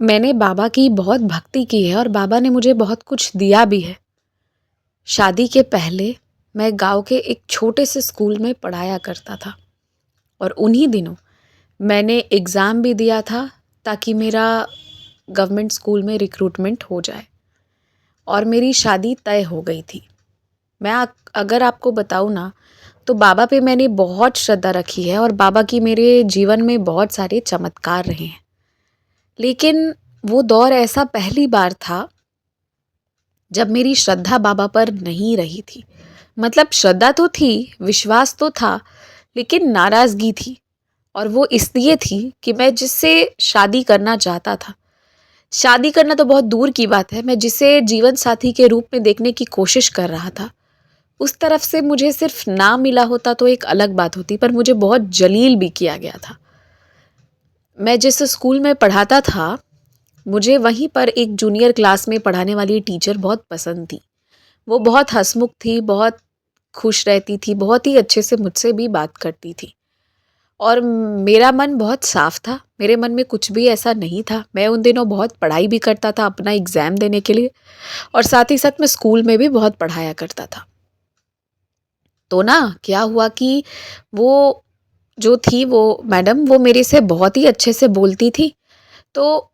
मैंने बाबा की बहुत भक्ति की है और बाबा ने मुझे बहुत कुछ दिया भी है। शादी के पहले मैं गाँव के एक छोटे से स्कूल में पढ़ाया करता था और उन्हीं दिनों मैंने एग्ज़ाम भी दिया था ताकि मेरा गवर्नमेंट स्कूल में रिक्रूटमेंट हो जाए और मेरी शादी तय हो गई थी। अगर आपको बताऊँ ना, तो बाबा पे मैंने बहुत श्रद्धा रखी है और बाबा की मेरे जीवन में बहुत सारे चमत्कार रहे हैं। लेकिन वो दौर ऐसा पहली बार था जब मेरी श्रद्धा बाबा पर नहीं रही थी। मतलब श्रद्धा तो थी, विश्वास तो था, लेकिन नाराज़गी थी। और वो इसलिए थी कि मैं जिससे शादी करना चाहता था, शादी करना तो बहुत दूर की बात है, मैं जिसे जीवन साथी के रूप में देखने की कोशिश कर रहा था, उस तरफ से मुझे सिर्फ ना मिला होता तो एक अलग बात होती, पर मुझे बहुत जलील भी किया गया था। मैं जिस स्कूल में पढ़ाता था, मुझे वहीं पर एक जूनियर क्लास में पढ़ाने वाली टीचर बहुत पसंद थी। वो बहुत हँसमुख थी, बहुत खुश रहती थी, बहुत ही अच्छे से मुझसे भी बात करती थी और मेरा मन बहुत साफ़ था। मेरे मन में कुछ भी ऐसा नहीं था। मैं उन दिनों बहुत पढ़ाई भी करता था अपना एग्ज़ाम देने के लिए और साथ ही साथ मैं स्कूल में भी बहुत पढ़ाया करता था। तो ना क्या हुआ कि वो जो थी वो मैडम, वो मेरे से बहुत ही अच्छे से बोलती थी। तो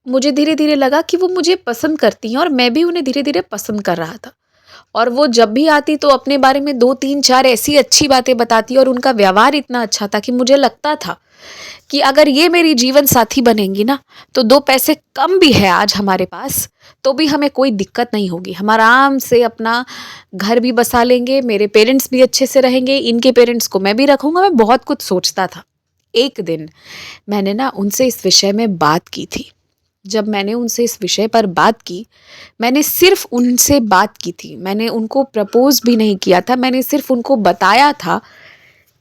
मुझे धीरे-धीरे लगा कि वो मुझे पसंद करती हैं और मैं भी उन्हें धीरे-धीरे पसंद कर रहा था। और वो जब भी आती तो अपने बारे में 2, 3, 4 ऐसी अच्छी बातें बताती और उनका व्यवहार इतना अच्छा था कि मुझे लगता था कि अगर ये मेरी जीवन साथी बनेंगी ना, तो 2 पैसे कम भी है आज हमारे पास, तो भी हमें कोई दिक्कत नहीं होगी। हम आराम से अपना घर भी बसा लेंगे, मेरे पेरेंट्स भी अच्छे से रहेंगे, इनके पेरेंट्स को मैं भी रखूँगा। मैं बहुत कुछ सोचता था। एक दिन मैंने ना उनसे इस विषय में बात की थी। जब मैंने उनसे इस विषय पर बात की, मैंने सिर्फ़ उनसे बात की थी। मैंने उनको प्रपोज़ भी नहीं किया था, मैंने सिर्फ़ उनको बताया था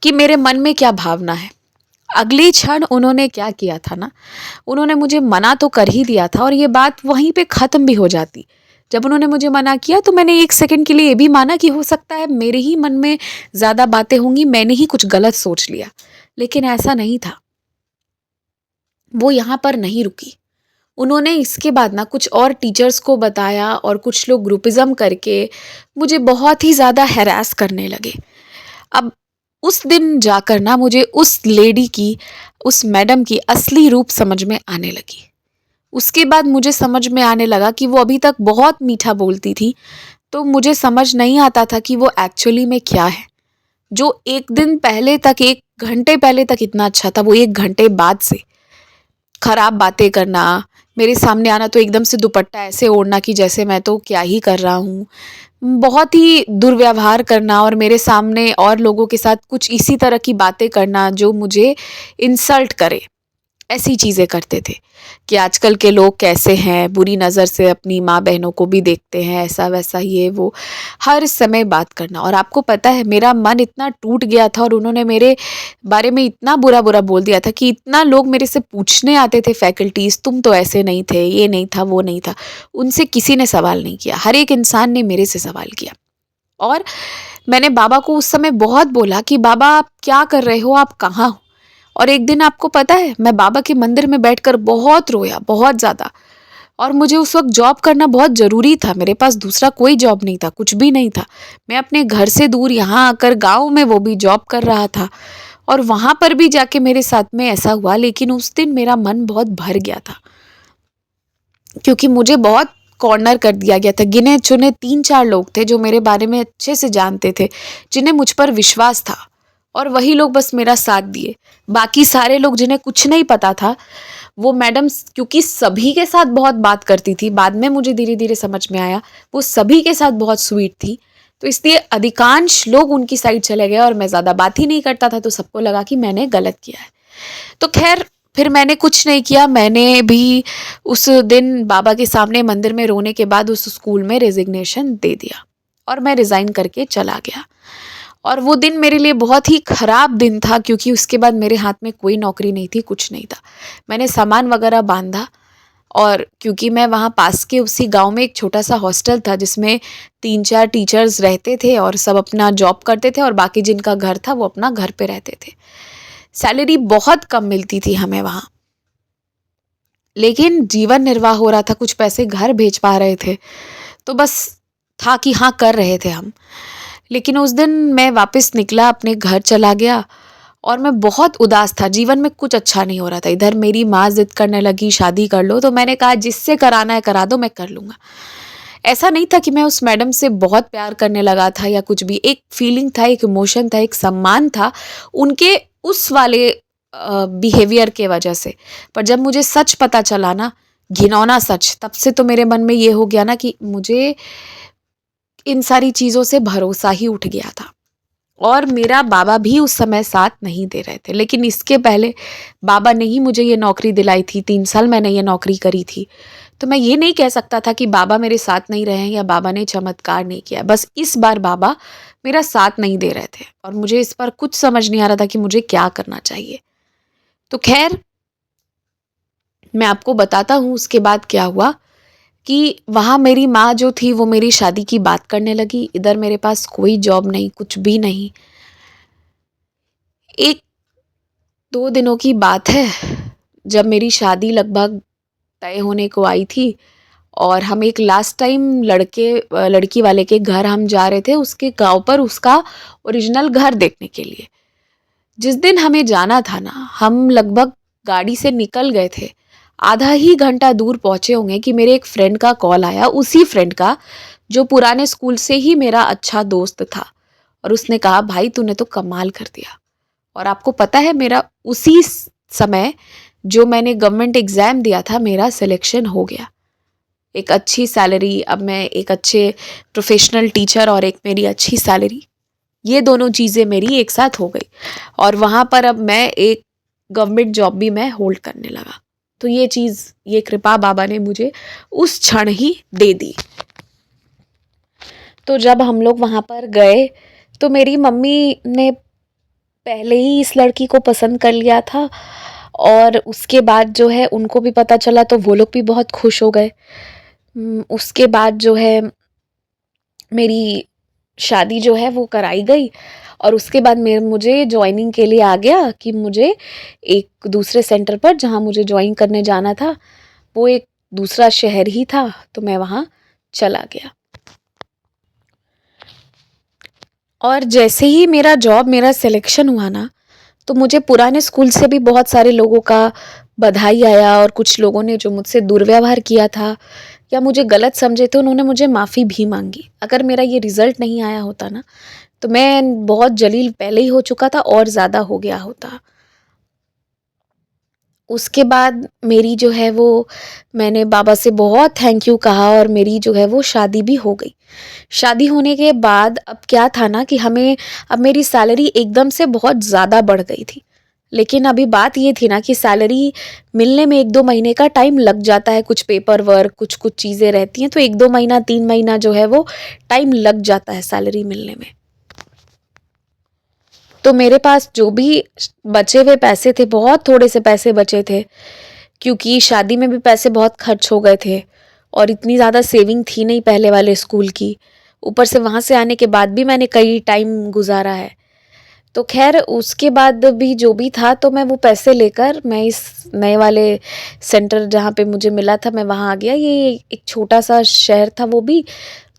कि मेरे मन में क्या भावना है। अगले क्षण उन्होंने क्या किया था ना, उन्होंने मुझे मना तो कर ही दिया था और ये बात वहीं पे ख़त्म भी हो जाती। जब उन्होंने मुझे मना किया तो मैंने 1 सेकंड के लिए ये भी माना कि हो सकता है मेरे ही मन में ज़्यादा बातें होंगी, मैंने ही कुछ गलत सोच लिया। लेकिन ऐसा नहीं था। वो यहाँ पर नहीं रुकी। उन्होंने इसके बाद ना कुछ और टीचर्स को बताया और कुछ लोग ग्रुपिज़्म करके मुझे बहुत ही ज़्यादा हैरेस करने लगे। अब उस दिन जाकर ना मुझे उस लेडी की, उस मैडम की असली रूप समझ में आने लगी। उसके बाद मुझे समझ में आने लगा कि वो अभी तक बहुत मीठा बोलती थी, तो मुझे समझ नहीं आता था कि वो एक्चुअली में क्या है। जो 1 दिन पहले तक, 1 घंटे पहले तक इतना अच्छा था, वो 1 घंटे बाद से खराब बातें करना, मेरे सामने आना तो एकदम से दुपट्टा ऐसे ओढ़ना कि जैसे मैं तो क्या ही कर रहा हूँ। बहुत ही दुर्व्यवहार करना और मेरे सामने और लोगों के साथ कुछ इसी तरह की बातें करना जो मुझे इंसल्ट करे। ऐसी चीज़ें करते थे कि आजकल के लोग कैसे हैं, बुरी नज़र से अपनी माँ-बहनों को भी देखते हैं, ऐसा-वैसा ये वो, हर समय बात करना। और आपको पता है मेरा मन इतना टूट गया था और उन्होंने मेरे बारे में इतना बुरा-बुरा बोल दिया था कि इतना लोग मेरे से पूछने आते थे फैकल्टीज़, तुम तो ऐसे नहीं थे, ये नहीं था, वो नहीं था। उनसे किसी ने सवाल नहीं किया, हर एक इंसान ने मेरे से सवाल किया। और मैंने बाबा को उस समय बहुत बोला कि बाबा आप क्या कर रहे हो? आप कहाँ हो? और एक दिन आपको पता है मैं बाबा के मंदिर में बैठकर बहुत रोया, बहुत ज़्यादा। और मुझे उस वक़्त जॉब करना बहुत ज़रूरी था, मेरे पास दूसरा कोई जॉब नहीं था, कुछ भी नहीं था। मैं अपने घर से दूर यहाँ आकर गाँव में वो भी जॉब कर रहा था और वहाँ पर भी जाके मेरे साथ में ऐसा हुआ, लेकिन उस दिन मेरा मन बहुत भर गया था। क्योंकि मुझे बहुत कॉर्नर कर दिया गया था। गिने-चुने 3-4 लोग थे जो मेरे बारे में अच्छे से जानते थे, जिन्हें मुझ पर विश्वास था और वही लोग बस मेरा साथ दिए। बाकी सारे लोग जिन्हें कुछ नहीं पता था, वो मैडम क्योंकि सभी के साथ बहुत बात करती थी, बाद में मुझे धीरे-धीरे समझ में आया, वो सभी के साथ बहुत स्वीट थी। तो इसलिए अधिकांश लोग उनकी साइड चले गए और मैं ज़्यादा बात ही नहीं करता था, तो सबको लगा कि मैंने गलत किया है। तो ख़ैर फिर मैंने कुछ नहीं किया, मैंने भी उस दिन बाबा के सामने मंदिर में रोने के बाद उस स्कूल में रेज़िग्नेशन दे दिया और मैं रिज़ाइन करके चला गया। और वो दिन मेरे लिए बहुत ही ख़राब दिन था क्योंकि उसके बाद मेरे हाथ में कोई नौकरी नहीं थी, कुछ नहीं था। मैंने सामान वग़ैरह बाँधा और क्योंकि मैं वहाँ पास के उसी गाँव में एक छोटा-सा हॉस्टल था जिसमें 3-4 टीचर्स रहते थे और सब अपना जॉब करते थे और बाकी जिनका घर था वो अपना घर पे रहते थे। सैलरी बहुत कम मिलती थी हमें वहाँ। लेकिन जीवन निर्वाह हो रहा था, कुछ पैसे घर भेज पा रहे थे, तो बस था कि हाँ कर रहे थे हम। लेकिन उस दिन मैं वापस निकला, अपने घर चला गया और मैं बहुत उदास था, जीवन में कुछ अच्छा नहीं हो रहा था। इधर मेरी माँ ज़िद करने लगी शादी कर लो, तो मैंने कहा जिससे कराना है करा दो, मैं कर लूँगा। ऐसा नहीं था कि मैं उस मैडम से बहुत प्यार करने लगा था या कुछ भी, एक फीलिंग था, एक इमोशन था, एक सम्मान था उनके उस वाले बिहेवियर के वजह से। पर जब मुझे सच पता चला ना, घिनौना सच, तब से तो मेरे मन में ये हो गया ना कि मुझे इन सारी चीज़ों से भरोसा ही उठ गया था। और मेरा बाबा भी उस समय साथ नहीं दे रहे थे, लेकिन इसके पहले बाबा ने ही मुझे ये नौकरी दिलाई थी, 3 साल मैंने ये नौकरी करी थी। तो मैं ये नहीं कह सकता था कि बाबा मेरे साथ नहीं रहे हैं या बाबा ने चमत्कार नहीं किया। बस इस बार बाबा मेरा साथ नहीं दे रहे थे और मुझे इस पर कुछ समझ नहीं आ रहा था कि मुझे क्या करना चाहिए। तो ख़ैर, मैं आपको बताता हूँ उसके बाद क्या हुआ कि वहाँ मेरी माँ जो थी वो मेरी शादी की बात करने लगी। इधर मेरे पास कोई जॉब नहीं, कुछ भी नहीं। 1-2 दिनों की बात है, जब मेरी शादी लगभग तय होने को आई थी और हम एक लास्ट टाइम लड़की वाले के घर हम जा रहे थे, उसके गाँव पर उसका ओरिजिनल घर देखने के लिए। जिस दिन हमें जाना था ना, हम लगभग गाड़ी से निकल गए थे। आधा ही घंटा दूर पहुँचे होंगे कि मेरे एक फ्रेंड का कॉल आया, उसी फ्रेंड का जो पुराने स्कूल से ही मेरा अच्छा दोस्त था। और उसने कहा, भाई तूने तो कमाल कर दिया। और आपको पता है, मेरा उसी समय जो मैंने गवर्नमेंट एग्ज़ाम दिया था, मेरा सिलेक्शन हो गया। एक अच्छी सैलरी, अब मैं एक अच्छे प्रोफेशनल टीचर और एक मेरी अच्छी सैलरी, ये दोनों चीज़ें मेरी एक साथ हो गई। और वहाँ पर अब मैं एक गवर्नमेंट जॉब भी मैं होल्ड करने लगा। तो ये चीज़, ये कृपा बाबा ने मुझे उस क्षण ही दे दी। तो जब हम लोग वहाँ पर गए, तो मेरी मम्मी ने पहले ही इस लड़की को पसंद कर लिया था और उसके बाद जो है उनको भी पता चला, तो वो लोग भी बहुत खुश हो गए। उसके बाद जो है मेरी शादी जो है वो कराई गई और उसके बाद मुझे जॉइनिंग के लिए आ गया कि मुझे एक दूसरे सेंटर पर, जहाँ मुझे जॉइन करने जाना था, वो एक दूसरा शहर ही था, तो मैं वहाँ चला गया। और जैसे ही मेरा सिलेक्शन हुआ ना, तो मुझे पुराने स्कूल से भी बहुत सारे लोगों का बधाई आया और कुछ लोगों ने जो मुझसे दुर्व्यवहार किया था या मुझे गलत समझे थे, उन्होंने मुझे माफ़ी भी मांगी। अगर मेरा ये रिज़ल्ट नहीं आया होता ना, तो मैं बहुत जलील पहले ही हो चुका था और ज़्यादा हो गया होता। उसके बाद मेरी जो है वो, मैंने बाबा से बहुत थैंक यू कहा और मेरी जो है वो शादी भी हो गई। शादी होने के बाद अब क्या था ना कि अब मेरी सैलरी एकदम से बहुत ज़्यादा बढ़ गई थी। लेकिन अभी बात ये थी ना कि सैलरी मिलने में 1-2 महीने का टाइम लग जाता है, कुछ पेपर वर्क, कुछ-कुछ चीज़ें रहती हैं, तो 1-2 महीना, 3 महीना जो है वो टाइम लग जाता है सैलरी मिलने में। तो मेरे पास जो भी बचे हुए पैसे थे, बहुत थोड़े से पैसे बचे थे, क्योंकि शादी में भी पैसे बहुत खर्च हो गए थे और इतनी ज़्यादा सेविंग थी नहीं पहले वाले स्कूल की। ऊपर से वहाँ से आने के बाद भी मैंने कई टाइम गुज़ारा है। तो ख़ैर उसके बाद भी जो भी था, तो मैं वो पैसे लेकर मैं इस नए वाले सेंटर जहाँ पे मुझे मिला था, मैं वहाँ आ गया। ये एक छोटा-सा शहर था वो भी,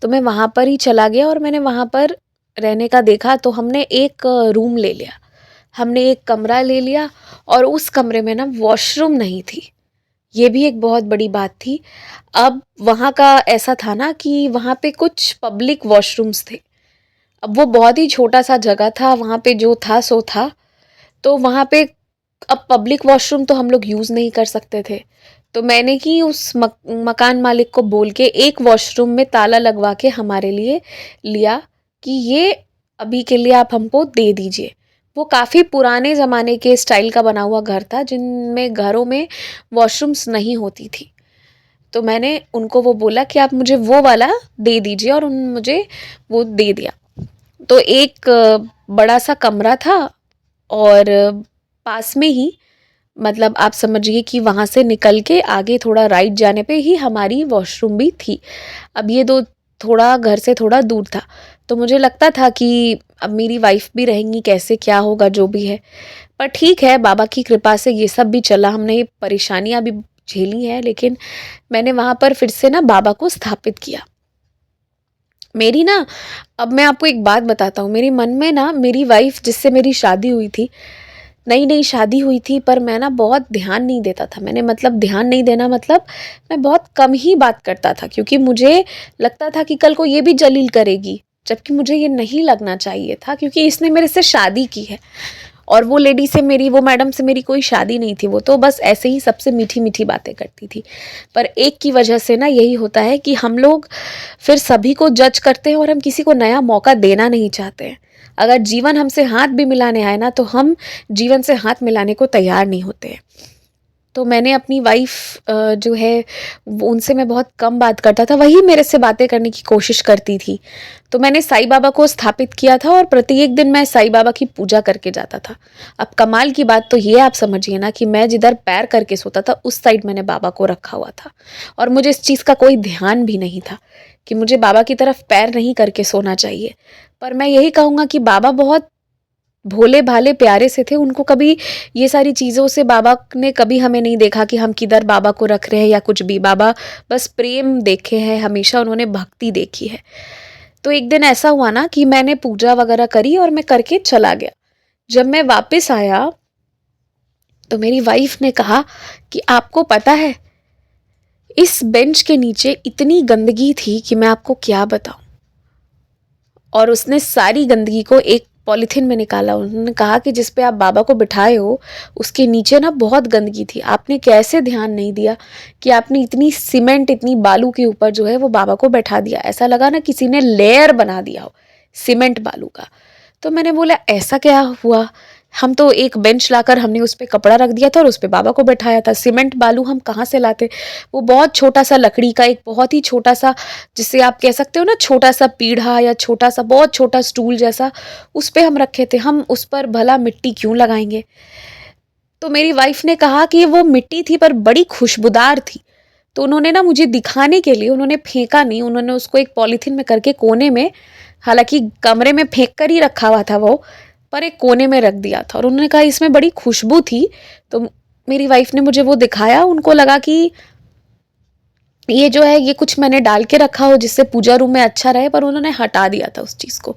तो मैं वहाँ पर ही चला गया और मैंने वहाँ पर रहने का देखा, तो हमने एक रूम ले लिया। हमने एक कमरा ले लिया और उस कमरे में ना वॉशरूम नहीं थी। ये भी एक बहुत बड़ी बात थी। अब वहाँ का ऐसा था ना कि वहाँ पे कुछ पब्लिक वॉशरूम्स थे। अब वो बहुत ही छोटा-सा जगह था, वहाँ पे जो था सो था। तो वहाँ पे अब पब्लिक वॉशरूम तो हम लोग यूज़ नहीं कर सकते थे। तो मैंने कि उस मकान मालिक को बोल के एक वॉशरूम में ताला लगवा के हमारे लिए लिया कि ये अभी के लिए आप हमको दे दीजिए। वो काफ़ी पुराने ज़माने के स्टाइल का बना हुआ घर था, जिनमें घरों में वॉशरूम्स नहीं होती थी। तो मैंने उनको वो बोला कि आप मुझे वो वाला दे दीजिए और उन्होंने मुझे वो दे दिया। तो एक बड़ा-सा कमरा था और पास में ही, मतलब आप समझिए कि वहाँ से निकल के आगे थोड़ा राइट जाने पे ही हमारी वॉशरूम भी थी। अब ये 2 थोड़ा घर से थोड़ा दूर था। तो मुझे लगता था कि अब मेरी वाइफ़ भी रहेंगी, कैसे क्या होगा जो भी है। पर ठीक है, बाबा की कृपा से ये सब भी चला। हमने ये परेशानियाँ भी झेली हैं, लेकिन मैंने वहाँ पर फिर से ना बाबा को स्थापित किया। मेरी ना, अब मैं आपको एक बात बताता हूँ, मेरे मन में ना मेरी वाइफ़ जिससे मेरी शादी हुई थी, नई-नई शादी हुई थी, पर मैं ना बहुत ध्यान नहीं देता था। मैंने मतलब ध्यान नहीं देना मतलब मैं बहुत कम ही बात करता था, क्योंकि मुझे लगता था कि कल को ये भी जलील करेगी, जबकि मुझे ये नहीं लगना चाहिए था, क्योंकि इसने मेरे से शादी की है और वो लेडी से मेरी, वो मैडम से मेरी कोई शादी नहीं थी। वो तो बस ऐसे ही सबसे मीठी-मीठी बातें करती थी। पर एक की वजह से ना यही होता है कि हम लोग फिर सभी को जज करते हैं और हम किसी को नया मौका देना नहीं चाहते हैं। अगर जीवन हमसे हाथ भी मिलाने आए ना, तो हम जीवन से हाथ मिलाने को तैयार नहीं होते हैं। तो मैंने अपनी वाइफ़ जो है वो, उनसे मैं बहुत कम बात करता था, वही मेरे से बातें करने की कोशिश करती थी। तो मैंने साईं बाबा को स्थापित किया था और प्रत्येक दिन मैं साईं बाबा की पूजा करके जाता था। अब कमाल की बात तो ये आप समझिए ना कि मैं जिधर पैर करके सोता था उस साइड मैंने बाबा को रखा हुआ था, और मुझे इस चीज़ का कोई ध्यान भी नहीं था कि मुझे बाबा की तरफ पैर नहीं करके सोना चाहिए। पर मैं यही कहूँगा कि बाबा बहुत भोले-भाले प्यारे से थे, उनको कभी ये सारी चीज़ों से बाबा ने कभी हमें नहीं देखा कि हम किधर बाबा को रख रहे हैं या कुछ भी। बाबा बस प्रेम देखे हैं, हमेशा उन्होंने भक्ति देखी है। तो एक दिन ऐसा हुआ ना कि मैंने पूजा वगैरह करी और मैं करके चला गया। जब मैं वापस आया, तो मेरी वाइफ़ ने कहा कि आपको पता है, इस बेंच के नीचे इतनी गंदगी थी कि मैं आपको क्या बताऊँ। और उसने सारी गंदगी को एक पॉलीथीन में निकाला। उन्होंने कहा कि जिस पे आप बाबा को बिठाए हो, उसके नीचे ना बहुत गंदगी थी। आपने कैसे ध्यान नहीं दिया कि आपने इतनी सीमेंट, इतनी बालू के ऊपर जो है वो बाबा को बैठा दिया। ऐसा लगा ना किसी ने लेयर बना दिया हो सीमेंट बालू का। तो मैंने बोला ऐसा क्या हुआ? हम तो एक बेंच लाकर हमने उस पे कपड़ा रख दिया था और उस पे बाबा को बैठाया था। सीमेंट बालू हम कहाँ से लाते? वो बहुत छोटा-सा लकड़ी का एक बहुत ही छोटा-सा, जिसे आप कह सकते हो ना छोटा-सा पीढ़ा या छोटा-सा बहुत छोटा स्टूल जैसा, उस पे हम रखे थे। हम उस पर भला मिट्टी क्यों लगाएँगे? तो मेरी वाइफ़ ने कहा कि वो मिट्टी थी पर बड़ी खुशबूदार थी। तो उन्होंने ना मुझे दिखाने के लिए, उन्होंने फेंका नहीं, उन्होंने उसको एक पॉलीथीन में करके कोने में, हालाँकि कमरे में फेंक कर ही रखा हुआ था वो, पर एक कोने में रख दिया था और उन्होंने कहा इसमें बड़ी खुशबू थी। तो मेरी वाइफ़ ने मुझे वो दिखाया, उनको लगा कि ये जो है ये कुछ मैंने डाल के रखा हो जिससे पूजा रूम में अच्छा रहे, पर उन्होंने हटा दिया था उस चीज़ को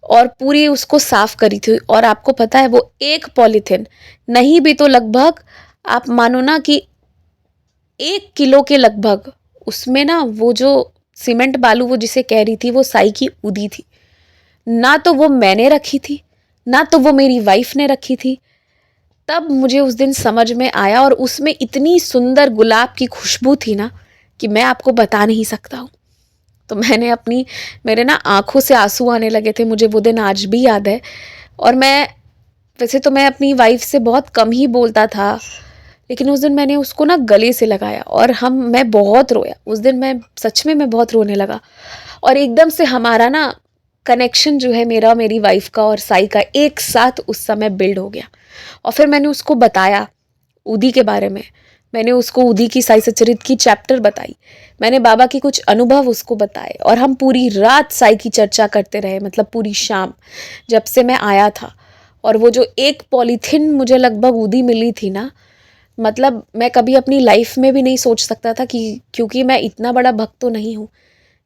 और पूरी उसको साफ करी थी। और आपको पता है वो एक पॉलीथिन नहीं भी तो लगभग, आप मानो ना कि 1 किलो के लगभग, उसमें ना वो जो सीमेंट बालू वो जिसे कह रही थी वो साई की उदी थी। ना तो वो मैंने रखी थी, ना तो वो मेरी वाइफ ने रखी थी। तब मुझे उस दिन समझ में आया, और उसमें इतनी सुंदर गुलाब की खुशबू थी ना कि मैं आपको बता नहीं सकता हूँ। तो मैंने अपनी, मेरे ना आँखों से आँसू आने लगे थे, मुझे वो दिन आज भी याद है। और वैसे तो मैं अपनी वाइफ़ से बहुत कम ही बोलता था, लेकिन उस दिन मैंने उसको ना गले से लगाया और मैं बहुत रोया। उस दिन मैं सच में मैं बहुत रोने लगा और एकदम से हमारा ना कनेक्शन जो है मेरा, मेरी वाइफ़ का और साई का एक साथ उस समय बिल्ड हो गया। और फिर मैंने उसको बताया उदी के बारे में। मैंने उसको उदी की साई सच्चरित्र की चैप्टर बताई। मैंने बाबा के कुछ अनुभव उसको बताए और हम पूरी रात साई की चर्चा करते रहे, मतलब पूरी शाम, जब से मैं आया था। और वो जो एक पॉलीथिन मुझे लगभग उदी मिली थी ना, मतलब मैं कभी अपनी लाइफ में भी नहीं सोच सकता था कि, क्योंकि मैं इतना बड़ा भक्त तो नहीं हूँ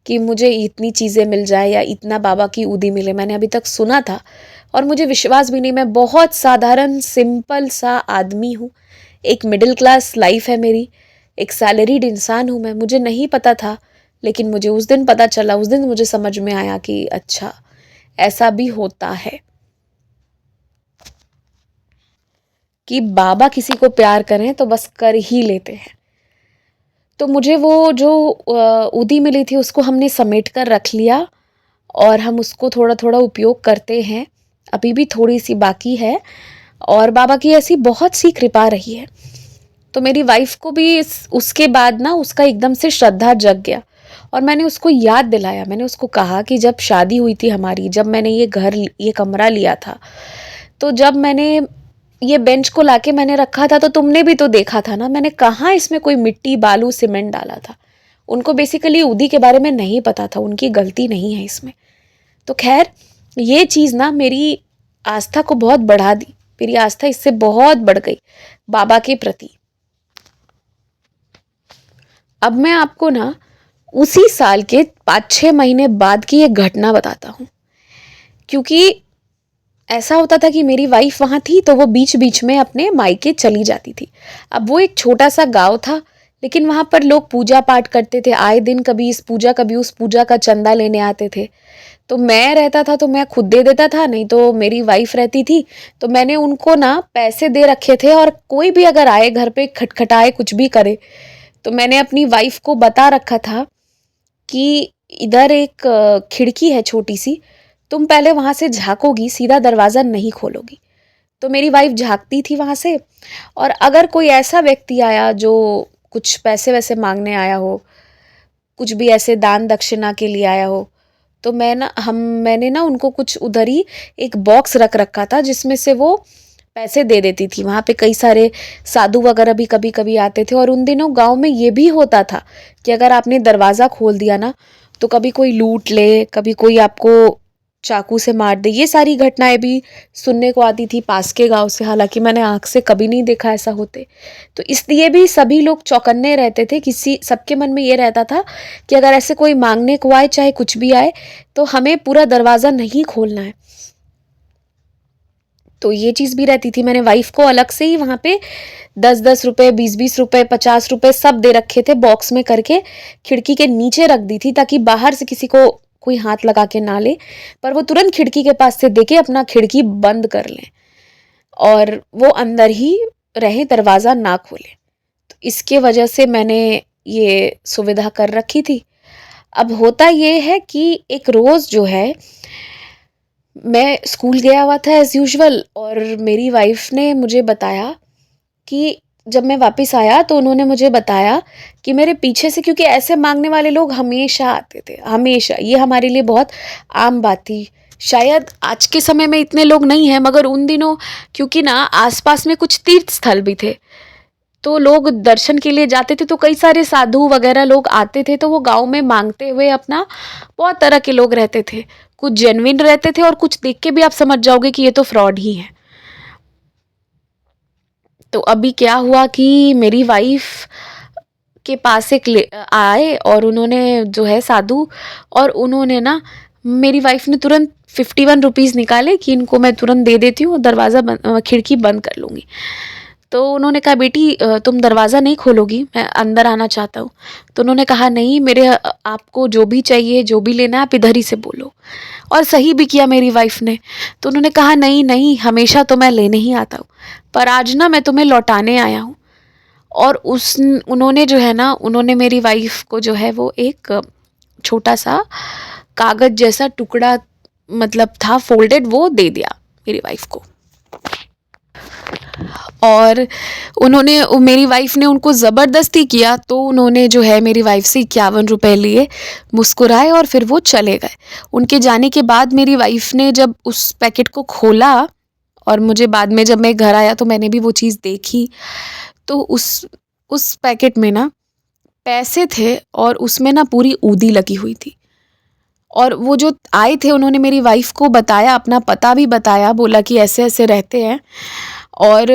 कि मुझे इतनी चीज़ें मिल जाए या इतना बाबा की उदी मिले। मैंने अभी तक सुना था और मुझे विश्वास भी नहीं। मैं बहुत साधारण सिंपल सा आदमी हूँ, एक मिडिल क्लास लाइफ है मेरी, एक सैलरीड इंसान हूँ मैं। मुझे नहीं पता था, लेकिन मुझे उस दिन पता चला, उस दिन मुझे समझ में आया कि अच्छा ऐसा भी होता है कि बाबा किसी को प्यार करें तो बस कर ही लेते हैं। तो मुझे वो जो उदी मिली थी उसको हमने समेट कर रख लिया और हम उसको थोड़ा-थोड़ा उपयोग करते हैं। अभी भी थोड़ी-सी बाकी है और बाबा की ऐसी बहुत सी कृपा रही है। तो मेरी वाइफ़ को भी उसके बाद ना उसका एकदम से श्रद्धा जग गया और मैंने उसको याद दिलाया। मैंने उसको कहा कि जब शादी हुई थी हमारी, जब मैंने ये कमरा लिया था, तो जब मैंने ये बेंच को लाके मैंने रखा था तो तुमने भी तो देखा था ना, मैंने कहाँ इसमें कोई मिट्टी, बालू, सीमेंट डाला था। उनको बेसिकली उदी के बारे में नहीं पता था, उनकी गलती नहीं है इसमें। तो ख़ैर, ये चीज़ ना मेरी आस्था को बहुत बढ़ा दी। मेरी आस्था इससे बहुत बढ़ गई बाबा के प्रति। अब मैं आपको ना उसी साल के 5-6 महीने बाद की एक घटना बताता हूँ, क्योंकि ऐसा होता था कि मेरी वाइफ वहाँ थी तो वो बीच बीच में अपने मायके चली जाती थी। अब वो एक छोटा सा गांव था, लेकिन वहाँ पर लोग पूजा पाठ करते थे, आए दिन कभी इस पूजा कभी उस पूजा का चंदा लेने आते थे। तो मैं रहता था तो मैं खुद दे देता था, नहीं तो मेरी वाइफ रहती थी तो मैंने उनको ना पैसे दे रखे थे, और कोई भी अगर आए घर पे खटखटाए कुछ भी करे तो मैंने अपनी वाइफ को बता रखा था कि इधर एक खिड़की है छोटी सी, तुम पहले वहां से झांकोगी, सीधा दरवाजा नहीं खोलोगी। तो मेरी वाइफ झांकती थी वहां से, और अगर कोई ऐसा व्यक्ति आया जो कुछ पैसे वैसे मांगने आया हो, कुछ भी ऐसे दान दक्षिणा के लिए आया हो, तो मैंने ना उनको कुछ उधर ही एक बॉक्स रख रखा था जिसमें से वो पैसे दे देती थी। वहाँ पे कई सारे साधु वगैरह भी कभी कभी आते थे, और उन दिनों गांव में ये भी होता था कि अगर आपने दरवाज़ा खोल दिया ना तो कभी कोई लूट ले, कभी कोई आपको चाकू से मार दे। ये सारी घटनाएं भी सुनने को आती थी पास के गांव से, हालांकि मैंने आंख से कभी नहीं देखा ऐसा होते। तो इसलिए भी सभी लोग चौकन्ने रहते थे, किसी सबके मन में ये रहता था कि अगर ऐसे कोई मांगने को आए, चाहे कुछ भी आए, तो हमें पूरा दरवाज़ा नहीं खोलना है। तो ये चीज़ भी रहती थी। मैंने वाइफ को अलग से ही वहाँ पे 10-10 रुपए, 20-20 रुपए, 50 रुपए सब दे रखे थे, बॉक्स में करके खिड़की के नीचे रख दी थी, ताकि बाहर से किसी को कोई हाथ लगा के ना ले, पर वो तुरंत खिड़की के पास से देके अपना खिड़की बंद कर लें और वो अंदर ही रहे, दरवाज़ा ना खोले। तो इसके वजह से मैंने ये सुविधा कर रखी थी। अब होता ये है कि एक रोज़ जो है, मैं स्कूल गया हुआ था एज़ यूजुअल, और मेरी वाइफ ने मुझे बताया कि जब मैं वापस आया तो उन्होंने मुझे बताया कि मेरे पीछे से, क्योंकि ऐसे मांगने वाले लोग हमेशा आते थे, हमेशा, ये हमारे लिए बहुत आम बात थी। शायद आज के समय में इतने लोग नहीं हैं, मगर उन दिनों क्योंकि ना आसपास में कुछ तीर्थ स्थल भी थे, तो लोग दर्शन के लिए जाते थे, तो कई सारे साधु वगैरह लोग आते थे, तो वो गांव में मांगते हुए अपना, बहुत तरह के लोग रहते थे, कुछ जेन्युइन रहते थे और कुछ देख के भी आप समझ जाओगे कि ये तो फ्रॉड ही है। तो अभी क्या हुआ कि मेरी वाइफ के पास आए, और उन्होंने जो है साधु, और उन्होंने ना, मेरी वाइफ ने तुरंत 51 रुपीज़ निकाले कि इनको मैं तुरंत दे देती हूँ, दरवाज़ा खिड़की बंद कर लूँगी। तो उन्होंने कहा, बेटी तुम दरवाज़ा नहीं खोलोगी, मैं अंदर आना चाहता हूँ। तो उन्होंने कहा, नहीं, आपको जो भी चाहिए, जो भी लेना है, आप इधर ही से बोलो। और सही भी किया मेरी वाइफ ने। तो उन्होंने कहा, नहीं नहीं, हमेशा तो मैं लेने ही आता हूँ, पर आज ना मैं तुम्हें लौटाने आया हूँ। और उन्होंने जो है ना, उन्होंने मेरी वाइफ को जो है वो एक छोटा सा कागज़ जैसा टुकड़ा, मतलब था फोल्डेड, वो दे दिया मेरी वाइफ को। और मेरी वाइफ ने उनको ज़बरदस्ती किया, तो उन्होंने जो है मेरी वाइफ से 51 रुपए लिए, मुस्कुराए और फिर वो चले गए। उनके जाने के बाद मेरी वाइफ ने जब उस पैकेट को खोला, और मुझे बाद में जब मैं घर आया तो मैंने भी वो चीज़ देखी, तो उस पैकेट में ना पैसे थे, और उसमें ना पूरी ऊदी लगी हुई थी। और वो जो आए थे उन्होंने मेरी वाइफ को बताया, अपना पता भी बताया, बोला कि ऐसे ऐसे रहते हैं। और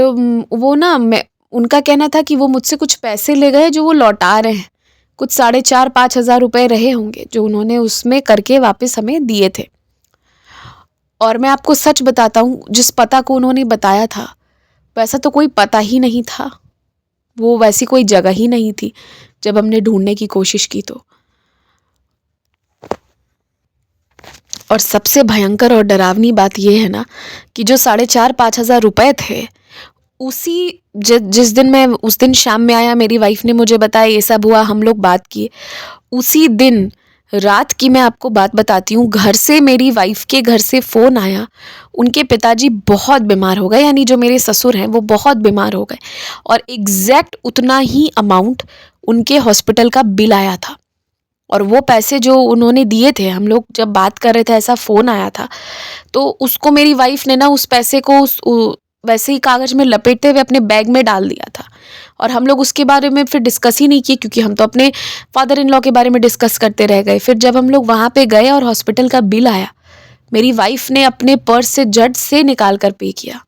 वो ना, मैं उनका कहना था कि वो मुझसे कुछ पैसे ले गए जो वो लौटा रहे हैं, कुछ 4,500-5,000 रुपए रहे होंगे जो उन्होंने उसमें करके वापस हमें दिए थे। और मैं आपको सच बताता हूँ, जिस पता को उन्होंने बताया था वैसा तो कोई पता ही नहीं था, वो वैसी कोई जगह ही नहीं थी जब हमने ढूंढने की कोशिश की तो। और सबसे भयंकर और डरावनी बात यह है ना कि जो 4,500-5,000 रुपए थे, जिस दिन मैं उस दिन शाम में आया, मेरी वाइफ ने मुझे बताया, ये सब हुआ, हम लोग बात किए, उसी दिन रात की मैं आपको बात बताती हूँ, घर से, मेरी वाइफ के घर से फ़ोन आया, उनके पिताजी बहुत बीमार हो गए, यानी जो मेरे ससुर हैं वो बहुत बीमार हो गए, और एग्जैक्ट उतना ही अमाउंट उनके हॉस्पिटल का बिल आया था। और वो पैसे जो उन्होंने दिए थे, हम लोग जब बात कर रहे थे ऐसा फ़ोन आया था, तो उसको मेरी वाइफ ने ना, उस पैसे को वैसे ही कागज़ में लपेटते हुए अपने बैग में डाल दिया था। और हम लोग उसके बारे में फिर डिस्कस ही नहीं किए, क्योंकि हम तो अपने फादर इन लॉ के बारे में डिस्कस करते रह गए। फिर जब हम लोग वहाँ पे गए और हॉस्पिटल का बिल आया, मेरी वाइफ ने अपने पर्स से झट से निकाल कर पे किया।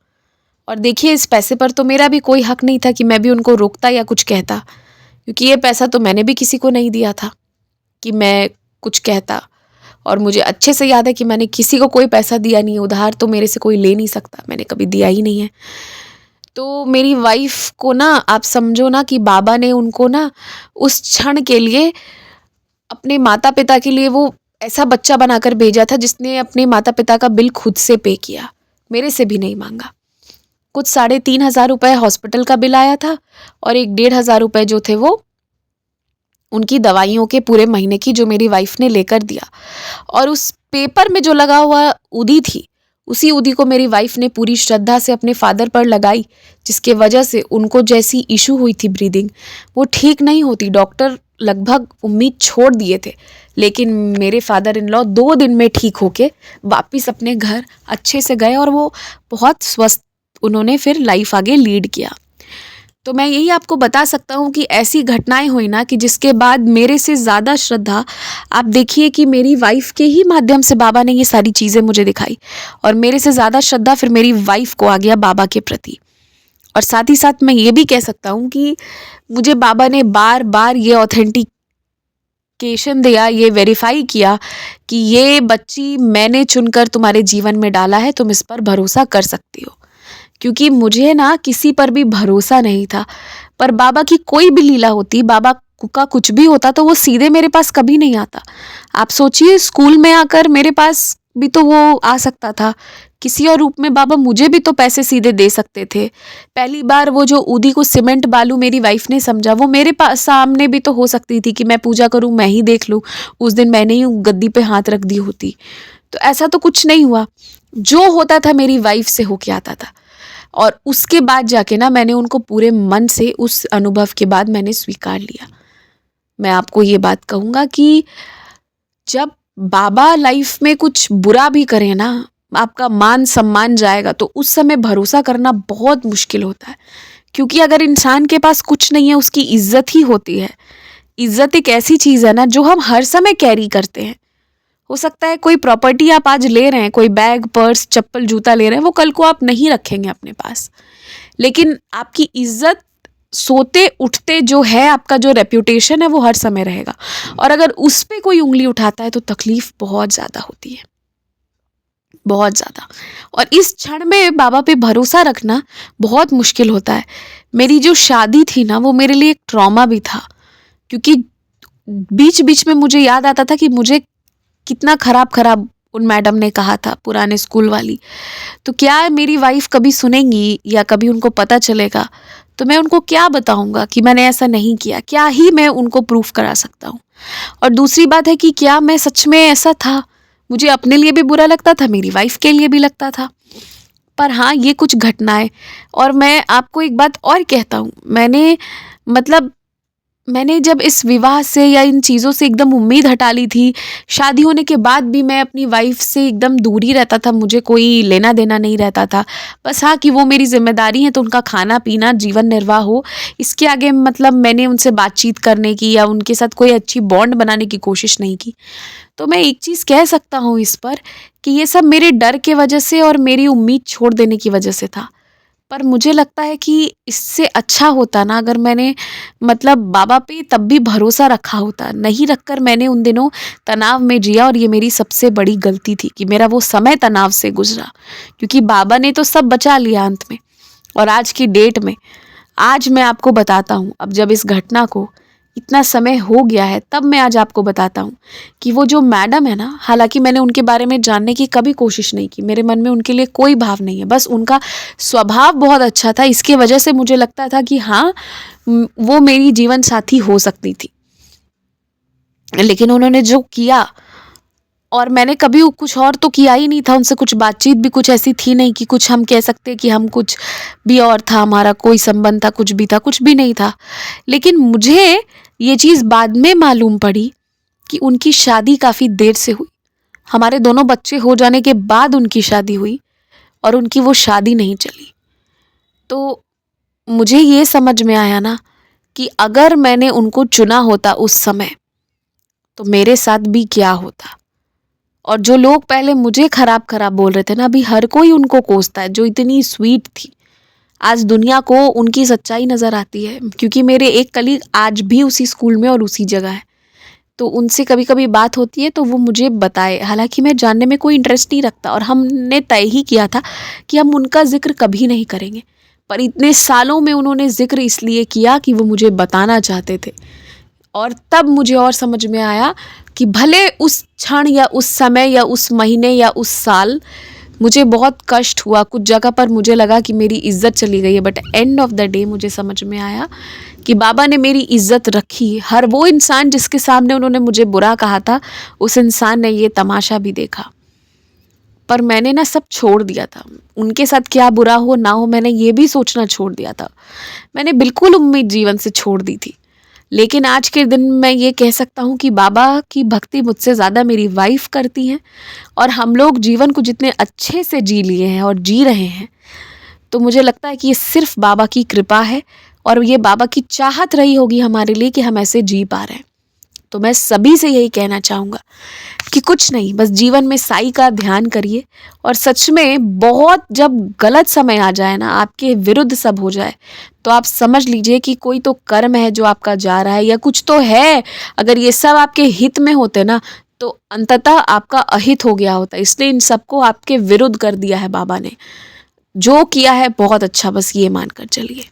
और देखिए, इस पैसे पर तो मेरा भी कोई हक नहीं था कि मैं भी उनको रोकता या कुछ कहता, क्योंकि ये पैसा तो मैंने भी किसी को नहीं दिया था कि मैं कुछ कहता। और मुझे अच्छे से याद है कि मैंने किसी को कोई पैसा दिया नहीं है, उधार तो मेरे से कोई ले नहीं सकता, मैंने कभी दिया ही नहीं है। तो मेरी वाइफ को ना, आप समझो ना कि बाबा ने उनको ना उस क्षण के लिए, अपने माता पिता के लिए वो ऐसा बच्चा बनाकर भेजा था जिसने अपने माता पिता का बिल खुद से पे किया, मेरे से भी नहीं मांगा। कुछ 3,500 रुपये हॉस्पिटल का बिल आया था और 1,500 रुपये जो थे वो उनकी दवाइयों के पूरे महीने की, जो मेरी वाइफ ने लेकर दिया। और उस पेपर में जो लगा हुआ ऊदी थी, उसी ऊदी को मेरी वाइफ ने पूरी श्रद्धा से अपने फादर पर लगाई, जिसके वजह से उनको जैसी इशू हुई थी ब्रीदिंग, वो ठीक नहीं होती। डॉक्टर लगभग उम्मीद छोड़ दिए थे, लेकिन मेरे फादर इन लॉ 2 दिन में ठीक होके वापस अपने घर अच्छे से गए और वो बहुत स्वस्थ, उन्होंने फिर लाइफ आगे लीड किया। तो मैं यही आपको बता सकता हूँ कि ऐसी घटनाएं हुई ना कि जिसके बाद मेरे से ज़्यादा श्रद्धा, आप देखिए कि मेरी वाइफ के ही माध्यम से बाबा ने ये सारी चीज़ें मुझे दिखाई, और मेरे से ज़्यादा श्रद्धा फिर मेरी वाइफ को आ गया बाबा के प्रति। और साथ ही साथ मैं ये भी कह सकता हूँ कि मुझे बाबा ने बार बार ये ऑथेंटिकेशन दिया, ये वेरीफाई किया कि ये बच्ची मैंने चुनकर तुम्हारे जीवन में डाला है, तुम इस पर भरोसा कर सकती हो। क्योंकि मुझे ना किसी पर भी भरोसा नहीं था, पर बाबा की कोई भी लीला होती, बाबा का कुछ भी होता तो वो सीधे मेरे पास कभी नहीं आता। आप सोचिए, स्कूल में आकर मेरे पास भी तो वो आ सकता था, किसी और रूप में बाबा मुझे भी तो पैसे सीधे दे सकते थे। पहली बार वो जो ऊदी को सीमेंट बालू मेरी वाइफ ने समझा, वो मेरे पास सामने भी तो हो सकती थी कि मैं पूजा करूं, मैं ही देख लूं, उस दिन मैंने ही गद्दी पे हाथ रख दी होती। तो ऐसा तो कुछ नहीं हुआ, जो होता था मेरी वाइफ से होके आता था। और उसके बाद जाके ना मैंने उनको पूरे मन से, उस अनुभव के बाद मैंने स्वीकार लिया। मैं आपको ये बात कहूँगा कि जब बाबा लाइफ में कुछ बुरा भी करें ना, आपका मान सम्मान जाएगा, तो उस समय भरोसा करना बहुत मुश्किल होता है। क्योंकि अगर इंसान के पास कुछ नहीं है, उसकी इज्जत ही होती है। इज्जत एक ऐसी चीज़ है ना जो हम हर समय कैरी करते हैं। हो सकता है कोई प्रॉपर्टी आप आज ले रहे हैं, कोई बैग, पर्स, चप्पल, जूता ले रहे हैं, वो कल को आप नहीं रखेंगे अपने पास, लेकिन आपकी इज्जत सोते उठते जो है, आपका जो रेप्यूटेशन है, वो हर समय रहेगा। और अगर उस पे कोई उंगली उठाता है तो तकलीफ बहुत ज़्यादा होती है, बहुत ज़्यादा। और इस क्षण में बाबा पे भरोसा रखना बहुत मुश्किल होता है। मेरी जो शादी थी ना, वो मेरे लिए एक ट्रॉमा भी था, क्योंकि बीच बीच में मुझे याद आता था कि मुझे कितना खराब उन मैडम ने कहा था, पुराने स्कूल वाली। तो क्या मेरी वाइफ कभी सुनेंगी या कभी उनको पता चलेगा, तो मैं उनको क्या बताऊंगा कि मैंने ऐसा नहीं किया? क्या ही मैं उनको प्रूफ करा सकता हूँ? और दूसरी बात है कि क्या मैं सच में ऐसा था? मुझे अपने लिए भी बुरा लगता था, मेरी वाइफ के लिए भी लगता था। पर हाँ, ये कुछ घटनाएं। और मैं आपको एक बात और कहता हूँ, मैंने जब इस विवाह से या इन चीज़ों से एकदम उम्मीद हटा ली थी, शादी होने के बाद भी मैं अपनी वाइफ से एकदम दूर ही रहता था, मुझे कोई लेना देना नहीं रहता था। बस हाँ, कि वो मेरी जिम्मेदारी है तो उनका खाना पीना, जीवन निर्वाह हो, इसके आगे मैंने उनसे बातचीत करने की या उनके साथ कोई अच्छी बॉन्ड बनाने की कोशिश नहीं की। तो मैं एक चीज़ कह सकता हूँ इस पर, कि ये सब मेरे डर के वजह से और मेरी उम्मीद छोड़ देने की वजह से था। पर मुझे लगता है कि इससे अच्छा होता ना अगर मैंने बाबा पे तब भी भरोसा रखा होता। नहीं रखकर मैंने उन दिनों तनाव में जिया, और ये मेरी सबसे बड़ी गलती थी कि मेरा वो समय तनाव से गुजरा। क्योंकि बाबा ने तो सब बचा लिया अंत में। और आज की डेट में, आज मैं आपको बताता हूँ, अब जब इस घटना को इतना समय हो गया है, तब मैं आज आपको बताता हूँ कि वो जो मैडम है ना, हालांकि मैंने उनके बारे में जानने की कभी कोशिश नहीं की, मेरे मन में उनके लिए कोई भाव नहीं है, बस उनका स्वभाव बहुत अच्छा था, इसके वजह से मुझे लगता था कि हाँ, वो मेरी जीवन साथी हो सकती थी। लेकिन उन्होंने जो किया, और मैंने कभी कुछ और तो किया ही नहीं था, उनसे कुछ बातचीत भी कुछ ऐसी थी नहीं कि कुछ हम कह सकते कि हम कुछ भी और था, हमारा कोई संबंध था, कुछ भी था, कुछ भी नहीं था। लेकिन मुझे ये चीज़ बाद में मालूम पड़ी कि उनकी शादी काफ़ी देर से हुई। हमारे दोनों बच्चे हो जाने के बाद उनकी शादी हुई, और उनकी वो शादी नहीं चली। तो मुझे ये समझ में आया ना कि अगर मैंने उनको चुना होता उस समय, तो मेरे साथ भी क्या होता। और जो लोग पहले मुझे खराब बोल रहे थे ना, अभी हर कोई उनको कोसता है, जो इतनी स्वीट थी। आज दुनिया को उनकी सच्चाई नज़र आती है, क्योंकि मेरे एक कलीग आज भी उसी स्कूल में और उसी जगह है। तो उनसे कभी कभी बात होती है तो वो मुझे बताए, हालांकि मैं जानने में कोई इंटरेस्ट नहीं रखता और हमने तय ही किया था कि हम उनका जिक्र कभी नहीं करेंगे, पर इतने सालों में उन्होंने जिक्र इसलिए किया कि वो मुझे बताना चाहते थे। और तब मुझे और समझ में आया कि भले उस क्षण या उस समय या उस महीने या उस साल मुझे बहुत कष्ट हुआ, कुछ जगह पर मुझे लगा कि मेरी इज्जत चली गई है, but end of the day मुझे समझ में आया कि बाबा ने मेरी इज्जत रखी। हर वो इंसान जिसके सामने उन्होंने मुझे बुरा कहा था, उस इंसान ने ये तमाशा भी देखा। पर मैंने ना सब छोड़ दिया था, उनके साथ क्या बुरा हो ना हो मैंने ये भी सोचना छोड़ दिया था। मैंने बिल्कुल उम्मीद जीवन से छोड़ दी थी। लेकिन आज के दिन मैं ये कह सकता हूँ कि बाबा की भक्ति मुझसे ज़्यादा मेरी वाइफ करती हैं, और हम लोग जीवन को जितने अच्छे से जी लिए हैं और जी रहे हैं, तो मुझे लगता है कि ये सिर्फ बाबा की कृपा है और ये बाबा की चाहत रही होगी हमारे लिए कि हम ऐसे जी पा रहे हैं। तो मैं सभी से यही कहना चाहूँगा कि कुछ नहीं, बस जीवन में साईं का ध्यान करिए, और सच में बहुत जब गलत समय आ जाए ना, आपके विरुद्ध सब हो जाए, तो आप समझ लीजिए कि कोई तो कर्म है जो आपका जा रहा है या कुछ तो है। अगर ये सब आपके हित में होते ना, तो अंततः आपका अहित हो गया होता। इसलिए इन सबको आपके विरुद्ध कर दिया है बाबा ने। जो किया है बहुत अच्छा, बस ये मानकर चलिए।